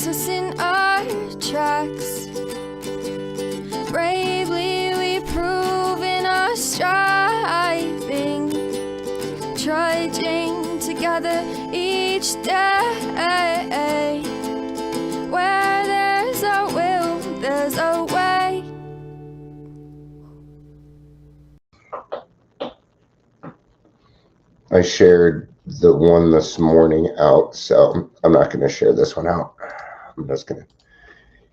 keeps us in our tracks. Bravely we prove in our striving, trudging together each day. Where there's a will, there's a way. I shared the one this morning out, so I'm not going to share this one out. I'm just going to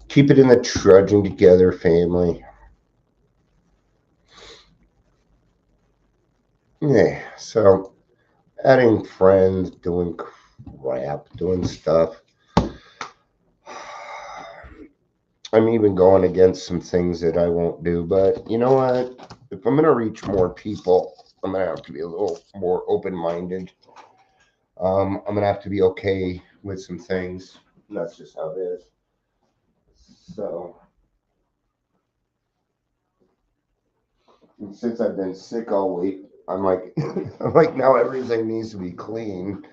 keep it in the trudging together family. Yeah, so adding friends, doing crap, doing stuff. I'm even going against some things that I won't do, but you know what? If I'm going to reach more people, I'm going to have to be a little more open-minded. I'm going to have to be okay with some things. And that's just how it is. So, and since I've been sick all week, I'm like, I'm like now everything needs to be clean.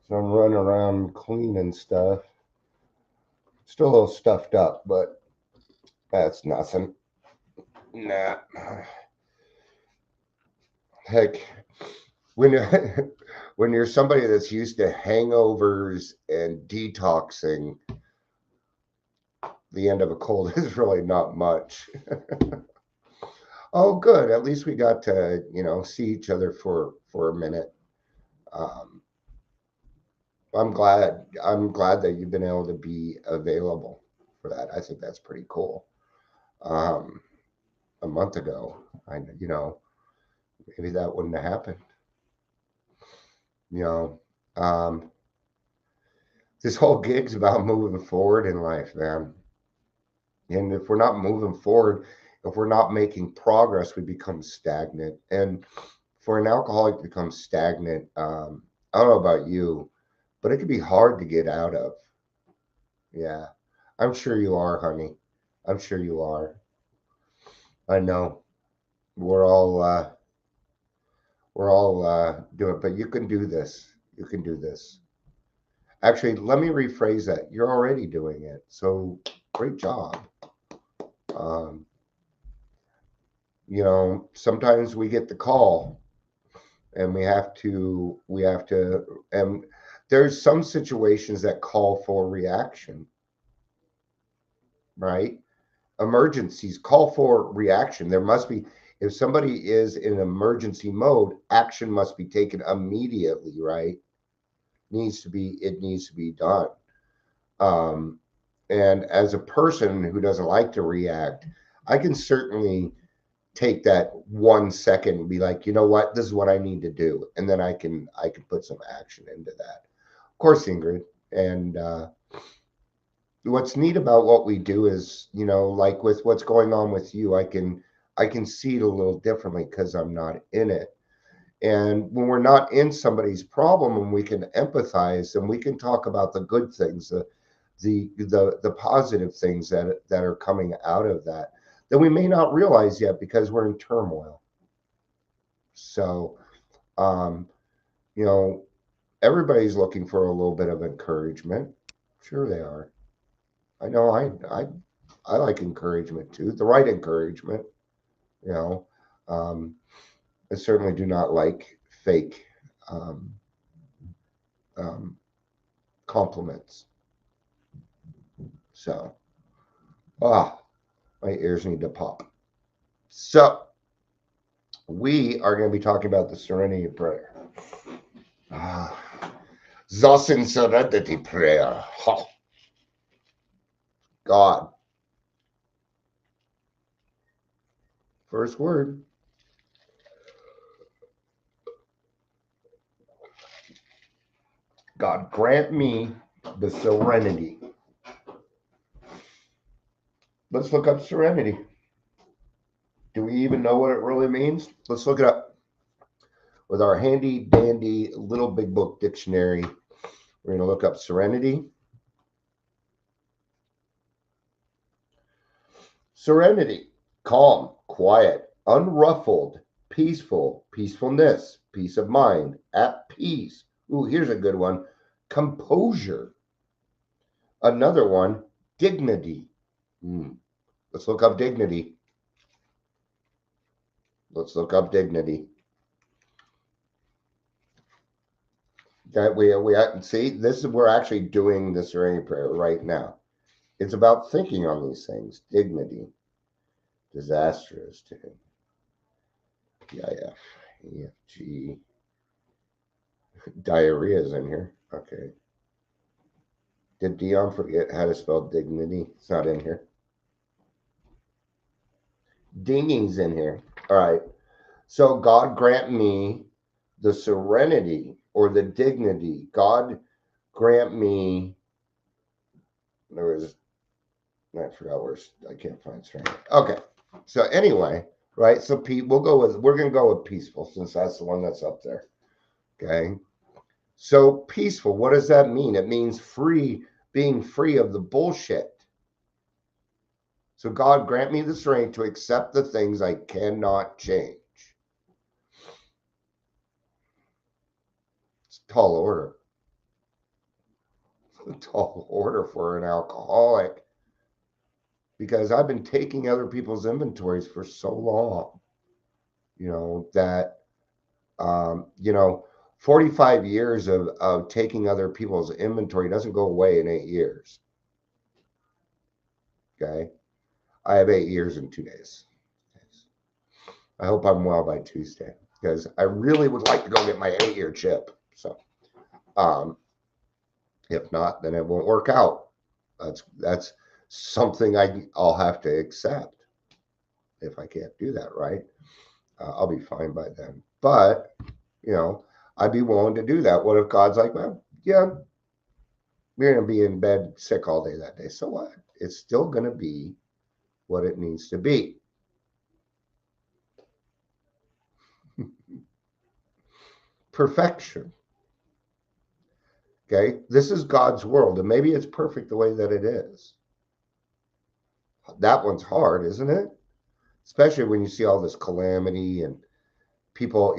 So I'm running around cleaning stuff. Still a little stuffed up, but that's nothing. Nah. Heck, when when you're somebody that's used to hangovers and detoxing, the end of a cold is really not much. Oh, good. At least we got to, see each other for a minute. Um, I'm glad. I'm glad that you've been able to be available for that. I think that's pretty cool. Um, a month ago, maybe that wouldn't have happened. You know, um, this whole gig's about moving forward in life, man. And if we're not moving forward, if we're not making progress, we become stagnant. And for an alcoholic to become stagnant, I don't know about you, but it can be hard to get out of. Yeah, I'm sure you are, honey. I'm sure you are. I know we're all doing it, but you can do this. You can do this. Actually, let me rephrase that. You're already doing it. So great job. Um, sometimes we get the call and we have to and there's some situations that call for reaction, right? Emergencies call for reaction. There must be, if somebody is in emergency mode, action must be taken immediately, right? It needs to be done. um and as a person who doesn't like to react, I can certainly take that 1 second and be like, you know what, this is what I need to do, and then I can put some action into that. Of course, Ingrid. And what's neat about what we do is, like with what's going on with you, I can see it a little differently because I'm not in it. And when we're not in somebody's problem and we can empathize and we can talk about the good things, the positive things that are coming out of that we may not realize yet because we're in turmoil. So, um, you know, everybody's looking for a little bit of encouragement. Sure, they are. I know. I like encouragement too. The right encouragement. You know, um, I certainly do not like fake um, um, compliments. So, ah, my ears need to pop. So, we are going to be talking about the Serenity Prayer. Ah, the Serenity Prayer. Oh, God. First word. God, grant me the serenity. Let's look up serenity. Do we even know what it really means? Let's look it up. With our handy dandy little big book dictionary, we're going to look up serenity. Serenity, calm, quiet, unruffled, peaceful, peacefulness, peace of mind, at peace. Ooh, here's a good one. Composure, Another one, dignity. Let's look up dignity. Let's look up dignity. Okay, we see this is we're actually doing the Serenity Prayer right now. It's about thinking on these things. Dignity, disastrous, PIF, EFG, diarrhea is in here. Okay. Did Dion forget how to spell dignity? It's not in here. Dinging's in here. All right. So God grant me the serenity or the dignity. God grant me. There was, I forgot where, I can't find serenity. Okay. So anyway, right. So Pete, we're going to go with peaceful since that's the one that's up there. Okay. So peaceful. What does that mean? It means free, being free of the bullshit. So God grant me the strength to accept the things I cannot change. It's a tall order. A tall order for an alcoholic, because I've been taking other people's inventories for so long, that, 45 years of taking other people's inventory doesn't go away in 8 years. Okay. I have 8 years and 2 days. I hope I'm well by Tuesday, because I really would like to go get my 8-year chip. So, if not, then it won't work out. That's something I'll have to accept. If I can't do that, right? I'll be fine by then. But, I'd be willing to do that. What if God's like, well, yeah, you're going to be in bed sick all day that day. So what? It's still going to be what it needs to be. Perfection. Okay, this is God's world, and maybe it's perfect the way that it is. That one's hard, isn't it? Especially when you see all this calamity and people,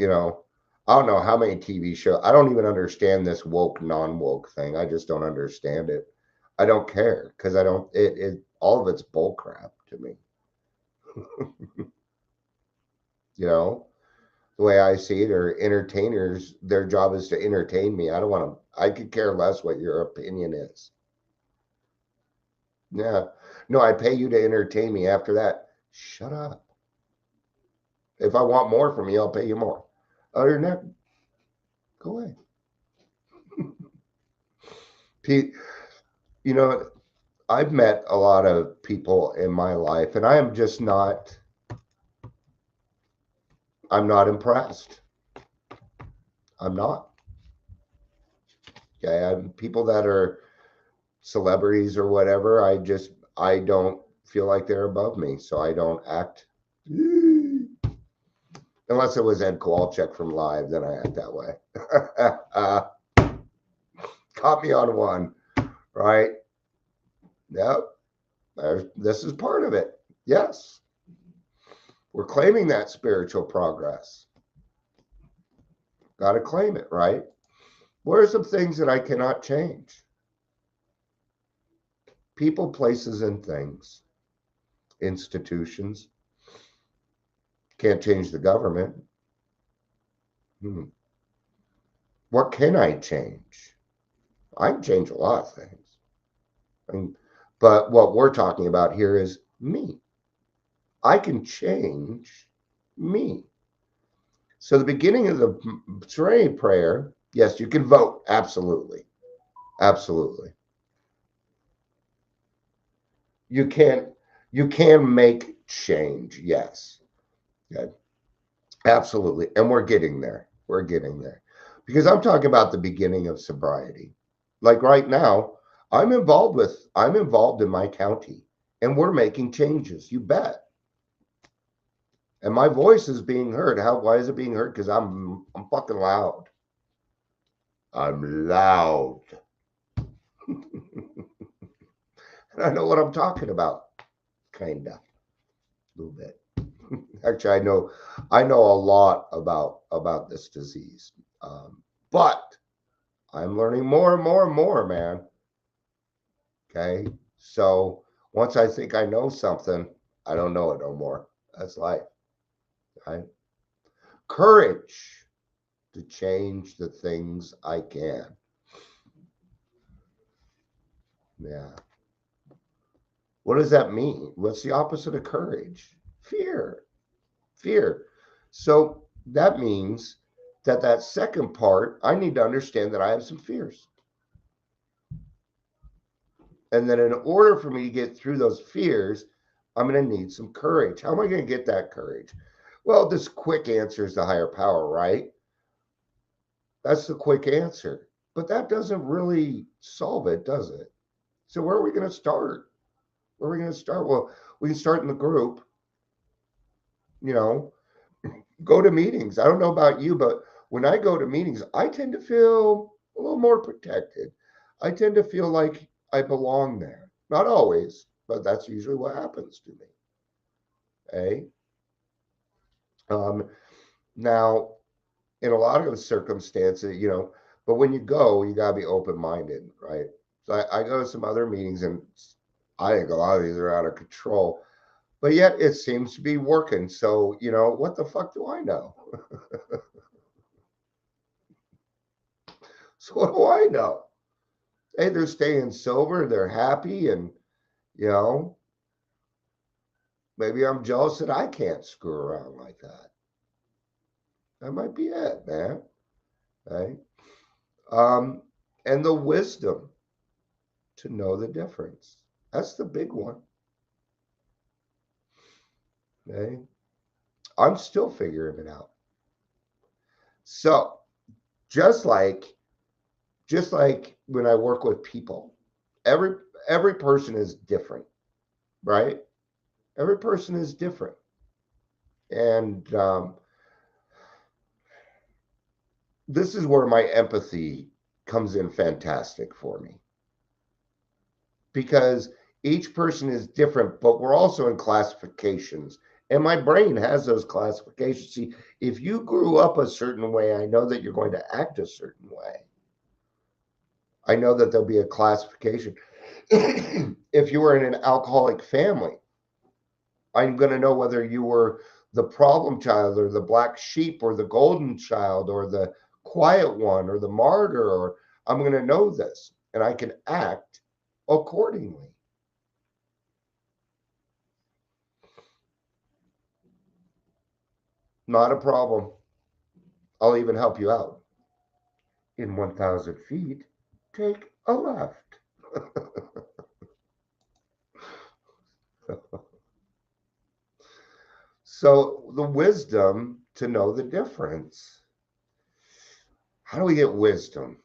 I don't know how many TV shows. I don't even understand this woke, non-woke thing. I just don't understand it. I don't care, because all of it's bull crap to me. The way I see it, are entertainers, their job is to entertain me. I could care less what your opinion is. Yeah. No, I pay you to entertain me. After that, shut up. If I want more from you, I'll pay you more. Other than that, go away. Pete, I've met a lot of people in my life, and I'm not impressed. I'm not. Okay, people that are celebrities or whatever, I don't feel like they're above me, so I don't act. Unless it was Ed Kowalczyk from Live, then I act that way. Caught me on one, right? Yep. This is part of it. Yes. We're claiming that spiritual progress. Got to claim it, right? What are some things that I cannot change? People, places, and things. Institutions. Can't change the government. What can I change? I can change a lot of things. But what we're talking about here is me. I can change me. So the beginning of the Serenity Prayer, yes, you can vote. Absolutely. Absolutely. You can make change. Yes. Okay. Absolutely. And we're getting there. We're getting there. Because I'm talking about the beginning of sobriety. Like right now, I'm involved in my county, and we're making changes. You bet. And my voice is being heard. Why is it being heard? Because I'm fucking loud. I'm loud. And I know what I'm talking about. Kinda. A little bit. Actually, I know a lot about this disease. But I'm learning more and more and more, man. Okay. So once I think I know something, I don't know it no more. That's life. Right? Courage to change the things I can. Yeah. What does that mean? What's the opposite of courage? Fear. Fear. So that means that second part, I need to understand that I have some fears. And then in order for me to get through those fears, I'm going to need some courage. How am I going to get that courage? Well, this quick answer is the higher power, right? That's the quick answer. But that doesn't really solve it, does it? So where are we going to start? Where are we going to start? Well, we can start in the group, you know, go to meetings. I don't know about you, but when I go to meetings, I tend to feel a little more protected. I tend to feel like I belong there. Not always, but that's usually what happens to me. Okay. Um, Now, in a lot of the circumstances, but when you go, you got to be open minded, right? So I go to some other meetings and I think a lot of these are out of control, but yet it seems to be working. So, what the fuck do I know? So, what do I know? Hey, they're staying sober, they're happy, and, you know, maybe I'm jealous that I can't screw around like that. That might be it, man. Right? Um, and the wisdom to know the difference. That's the big one. Okay. I'm still figuring it out. So just like just like when I work with people, every every person is different, right? Every person is different. And this is where my empathy comes in fantastic for me because each person is different, but we're also in classifications. And my brain has those classifications. See, if you grew up a certain way, I know that you're going to act a certain way. I know that there'll be a classification. If you were in an alcoholic family, I'm going to know whether you were the problem child or the black sheep or the golden child or the quiet one or the martyr, or I'm going to know this and I can act accordingly. Not a problem. I'll even help you out. In 1,000 feet, take a left. So, the wisdom to know the difference. How do we get wisdom?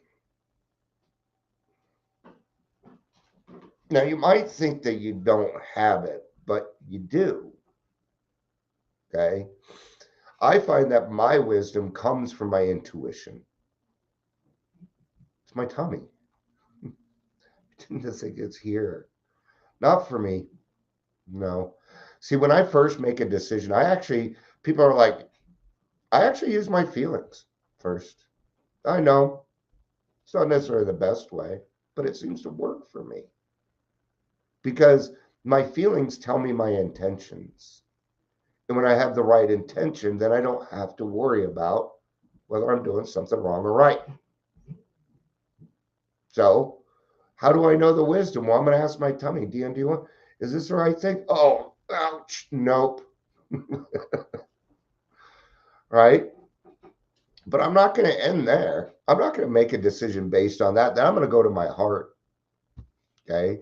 Now, you might think that you don't have it, but you do. Okay. I find that my wisdom comes from my intuition. It's my tummy. I tend to think it's here. Not for me. No. See, when I first make a decision, people are like, I actually use my feelings first. I know it's not necessarily the best way, but it seems to work for me because my feelings tell me my intentions. And when I have the right intention, then I don't have to worry about whether I'm doing something wrong or right. So, how do I know the wisdom? Well, I'm going to ask my tummy, DN, is this the right thing? Oh, ouch, nope. Right? But I'm not going to end there. I'm not going to make a decision based on that. Then I'm going to go to my heart. Okay?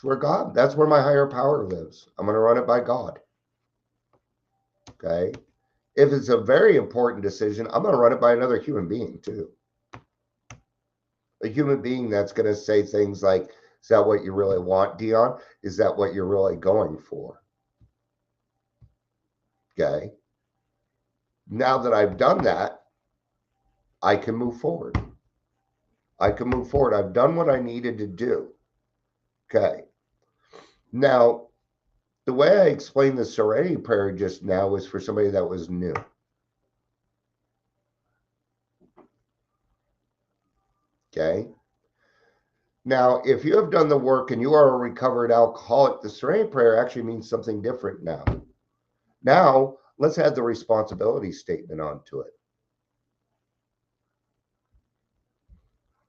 That's where my higher power lives. I'm going to run it by God. Okay? If it's a very important decision, I'm going to run it by another human being too. A human being that's going to say things like, is that what you really want, Dion? Is that what you're really going for? Okay. Now that I've done that, I can move forward. I can move forward. I've done what I needed to do. Okay. Now, the way I explained the Serenity Prayer just now was for somebody that was new. Okay. Now, if you have done the work and you are a recovered alcoholic, the Serenity Prayer actually means something different now. Now, let's add the responsibility statement onto it.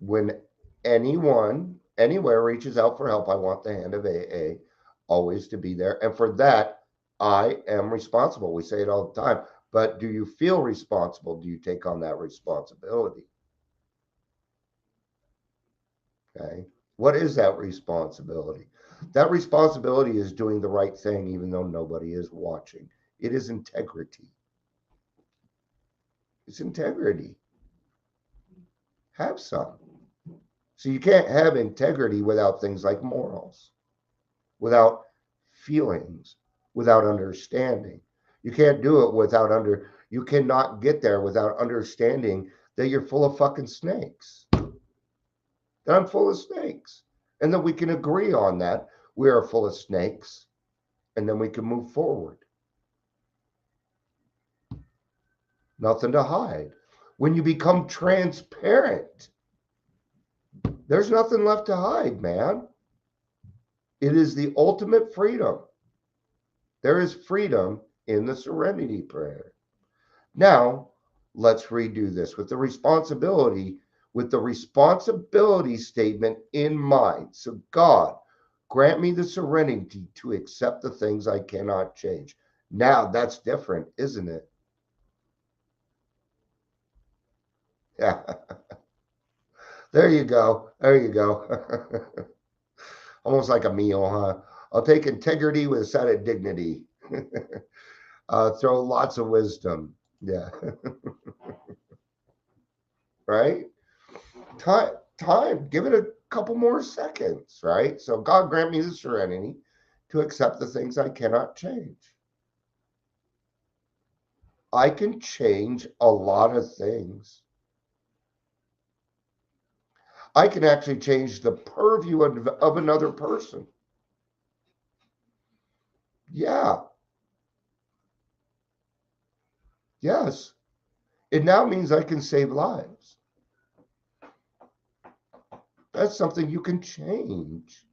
When anyone, anywhere reaches out for help, I want the hand of AA always to be there. And for that, I am responsible. We say it all the time. But do you feel responsible? Do you take on that responsibility? Okay. What is that responsibility? That responsibility is doing the right thing even though nobody is watching. It is integrity. It's integrity. Have some. So you can't have integrity without things like morals, without feelings, without understanding. You can't do it without you cannot get there without understanding that you're full of fucking snakes. That I'm full of snakes. And that we can agree on that. We are full of snakes. And then we can move forward. Nothing to hide. When you become transparent, there's nothing left to hide, man. It is the ultimate freedom. There is freedom in the Serenity Prayer. Now, let's redo this with the responsibility statement in mind. So, God, grant me the serenity to accept the things I cannot change. Now, that's different, isn't it? Yeah. There you go. There you go. Almost like a meal, huh? I'll take integrity with a side of dignity. Throw lots of wisdom. Yeah. Right? Time. Give it a couple more seconds, right? So God grant me the serenity to accept the things I cannot change. I can change a lot of things. I can actually change the purview of another person. Yeah. Yes. It now means I can save lives. That's something you can change.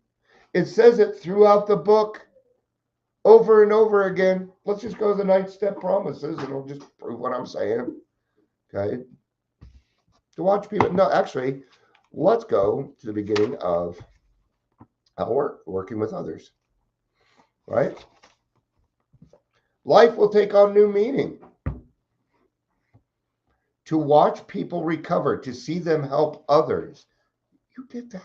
It says it throughout the book over and over again. Let's just go to the 9-step promises and it'll just prove what I'm saying. Okay. To watch people. No, actually, let's go to the beginning of our working with others. Right? Life will take on new meaning. To watch people recover, to see them help others. You did that.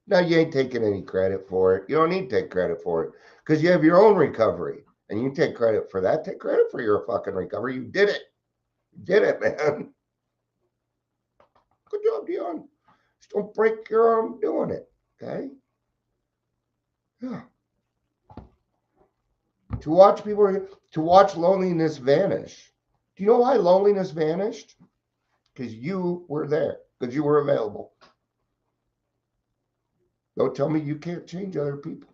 Now, you ain't taking any credit for it. You don't need to take credit for it because you have your own recovery and you take credit for that. Take credit for your fucking recovery. You did it. You did it, man. Good job, Dion. Just don't break your arm doing it. Okay? Yeah. To watch loneliness vanish. Do you know why loneliness vanished? Because you were there, because you were available. Don't tell me you can't change other people.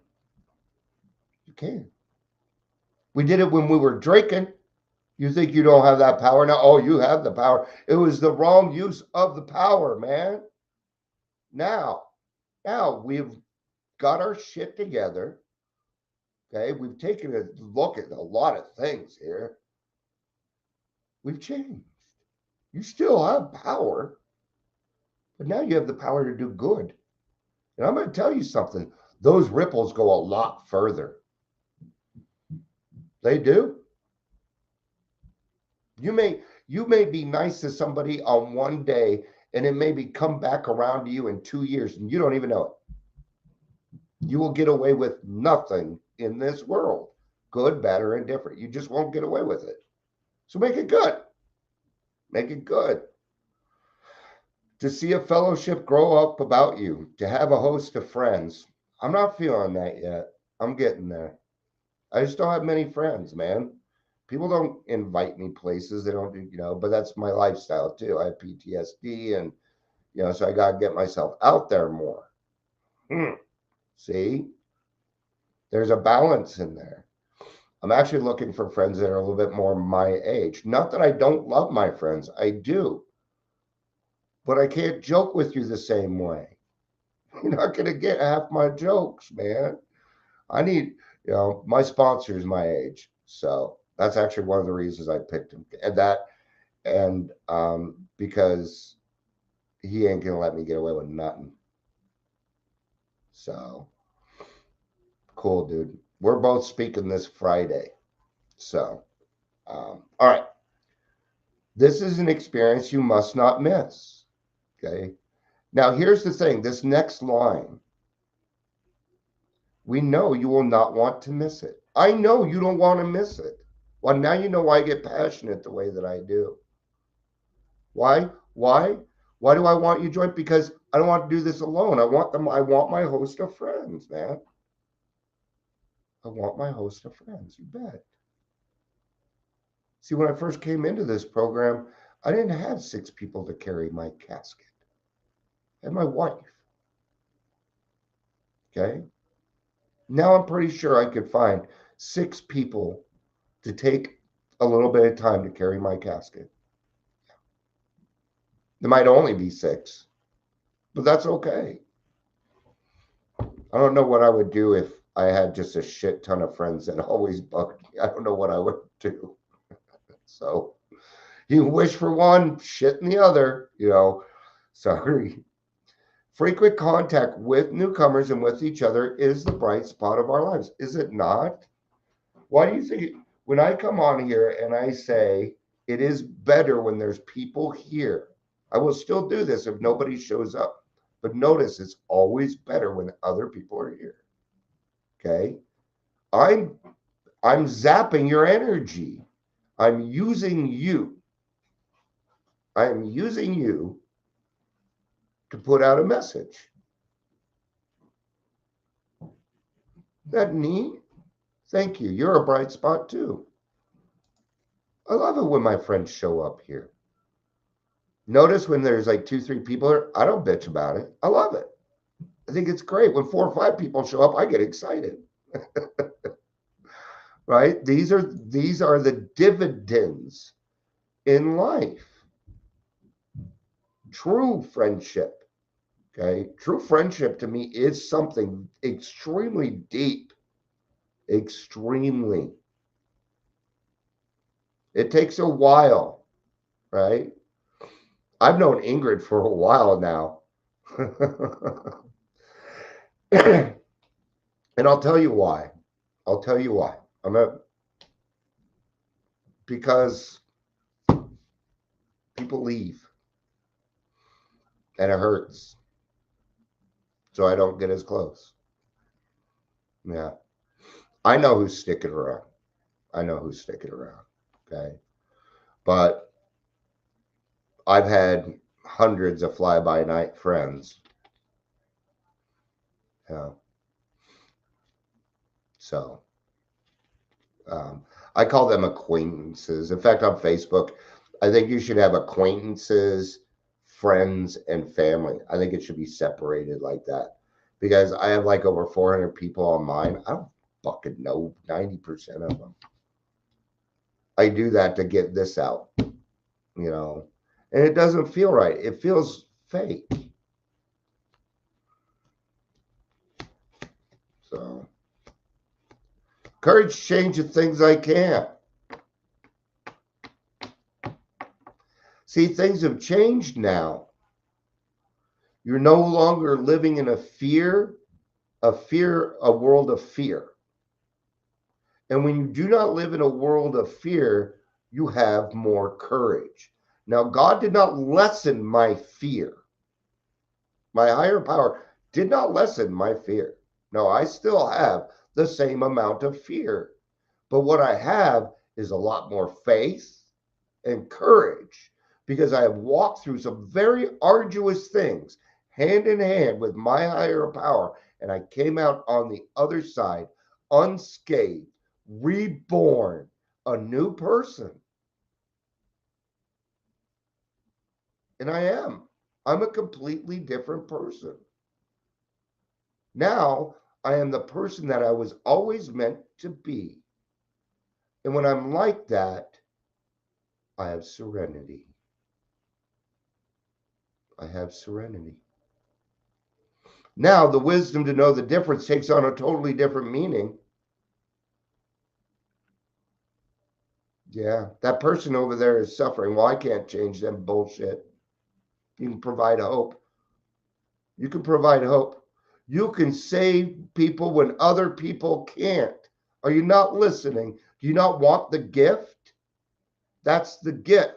You can. We did it when we were drinking. You think you don't have that power now? Oh, you have the power. It was the wrong use of the power, man. Now we've got our shit together. Okay, we've taken a look at a lot of things here. We've changed. You still have power, but now you have the power to do good. And I'm going to tell you something. Those ripples go a lot further. They do. You may be nice to somebody on one day and it maybe come back around to you in 2 years and you don't even know it. You will get away with nothing in this world, good, bad, or indifferent. You just won't get away with it. So make it good. Make it good. To see a fellowship grow up about you, to have a host of friends. I'm not feeling that yet. I'm getting there. I just don't have many friends, man. People don't invite me places. They don't do, but that's my lifestyle too. I have PTSD and, so I got to get myself out there more. See, there's a balance in there. I'm actually looking for friends that are a little bit more my age. Not that I don't love my friends. I do. But I can't joke with you the same way. You're not going to get half my jokes, man. I need, my sponsor is my age. So that's actually one of the reasons I picked him. And because he ain't going to let me get away with nothing. So cool, dude. We're both speaking this Friday. So, all right. This is an experience you must not miss. Okay. Now, here's the thing, this next line, we know you will not want to miss it. I know you don't want to miss it. Well, now you know why I get passionate the way that I do. Why? Why? Why do I want you to join? Because I don't want to do this alone. I want my host of friends, man. I want my host of friends, you bet. See, when I first came into this program, I didn't have 6 people to carry my casket. I had my wife. Okay? Now I'm pretty sure I could find 6 people to take a little bit of time to carry my casket. There might only be 6, but that's okay. I don't know what I would do if I had just a shit ton of friends that always bugged me. I don't know what I would do. So you wish for one, shit in the other, Sorry. Frequent contact with newcomers and with each other is the bright spot of our lives, is it not? Why do you think when I come on here and I say it is better when there's people here, I will still do this if nobody shows up. But notice it's always better when other people are here. Okay? I'm zapping your energy. I'm using you. I'm using you to put out a message. That neat? Thank you. You're a bright spot too. I love it when my friends show up here. Notice when there's like 2, 3 people here, I don't bitch about it. I love it. I think it's great. When 4 or 5 people show up, I get excited. Right? These are the dividends in life. True friendship. Okay? True friendship to me is something extremely deep. Extremely. It takes a while, right? I've known Ingrid for a while now. And I'll tell you why. Because people leave and it hurts. So I don't get as close. Yeah. I know who's sticking around. Okay. But I've had hundreds of fly-by-night friends. Yeah. So I call them acquaintances. In fact, on Facebook, I think you should have acquaintances, friends, and family. I think it should be separated like that because I have like over 400 people on mine. I don't fucking know 90% of them. I do that to get this out, and it doesn't feel right. It feels fake. So, courage to change the things I can. See, things have changed now. You're no longer living in a world of fear. And when you do not live in a world of fear, you have more courage. Now, God did not lessen my fear. My higher power did not lessen my fear. No, I still have the same amount of fear. But what I have is a lot more faith and courage because I have walked through some very arduous things hand in hand with my higher power. And I came out on the other side unscathed, reborn, a new person. And I'm a completely different person. Now I am the person that I was always meant to be. And when I'm like that, I have serenity. I have serenity. Now, the wisdom to know the difference takes on a totally different meaning. Yeah, that person over there is suffering. Well, I can't change them. Bullshit. You can provide hope. You can provide hope. You can save people when other people can't. Are you not listening? Do you not want the gift? That's the gift.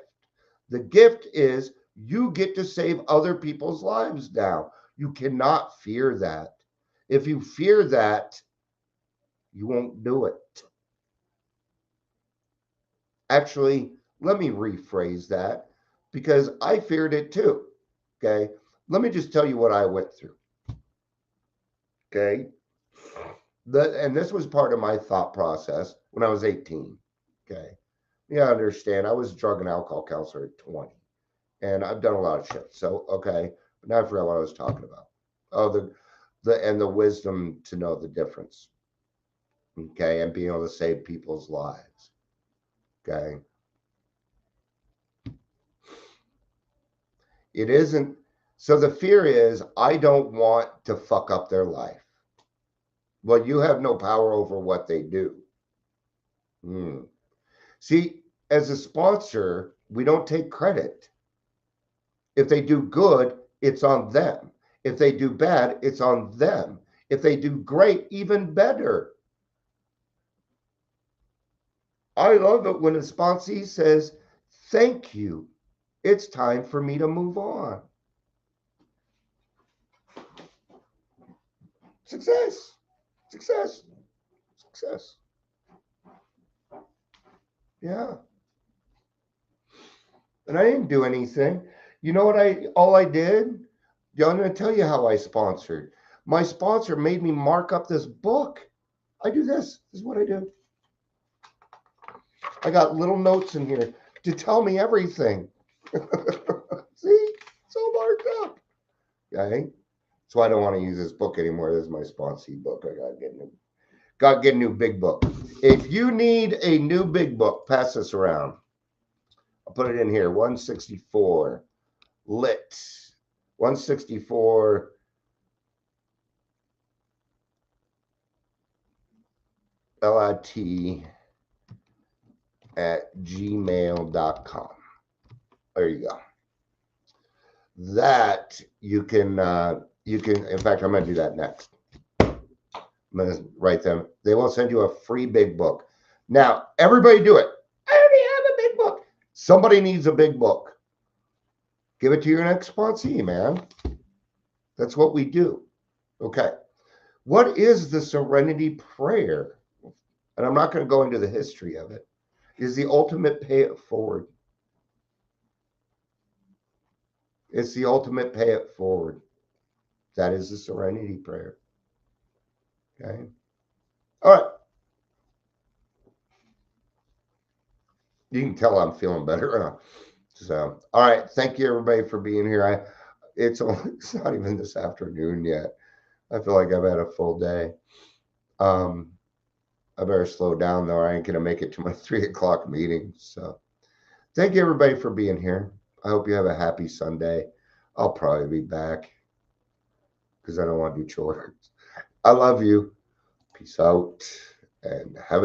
The gift is you get to save other people's lives now. You cannot fear that. If you fear that, you won't do it. Actually, let me rephrase that because I feared it too. Okay. Let me just tell you what I went through. Okay. And this was part of my thought process when I was 18. Okay. Yeah, I understand. I was a drug and alcohol counselor at 20, and I've done a lot of shit. So, okay. But now I forgot what I was talking about. Oh, the wisdom to know the difference. Okay. And being able to save people's lives. Okay. It isn't. So the fear is, I don't want to fuck up their life. Well, you have no power over what they do. See, as a sponsor, we don't take credit. If they do good, it's on them. If they do bad, it's on them. If they do great, even better. I love it when a sponsee says, thank you. It's time for me to move on. Success, success, success. Yeah. And I didn't do anything. You know what all I did? Yeah, I'm going to tell you how I sponsored. My sponsor made me mark up this book. I do this. This is what I do. I got little notes in here to tell me everything. See? It's all marked up. Okay? So I don't want to use this book anymore. This is my sponsee book. I gotta get a new big book. If you need a new big book, pass this around. I'll put it in here. 164 lit. 164 LIT at gmail.com. There you go. That you can, in fact, I'm going to do that next. I'm going to write them. They will send you a free big book. Now, everybody do it. I already have a big book. Somebody needs a big book. Give it to your next sponsee, man. That's what we do. Okay. What is the Serenity Prayer? And I'm not going to go into the history of it. Is the ultimate pay it forward. It's the ultimate pay it forward. That is the Serenity Prayer. Okay. All right. You can tell I'm feeling better. So, all right. Thank you, everybody, for being here. It's not even this afternoon yet. I feel like I've had a full day. I better slow down, though. I ain't going to make it to my 3 o'clock meeting. So, thank you, everybody, for being here. I hope you have a happy Sunday. I'll probably be back because I don't want to do chores. I love you. Peace out and have a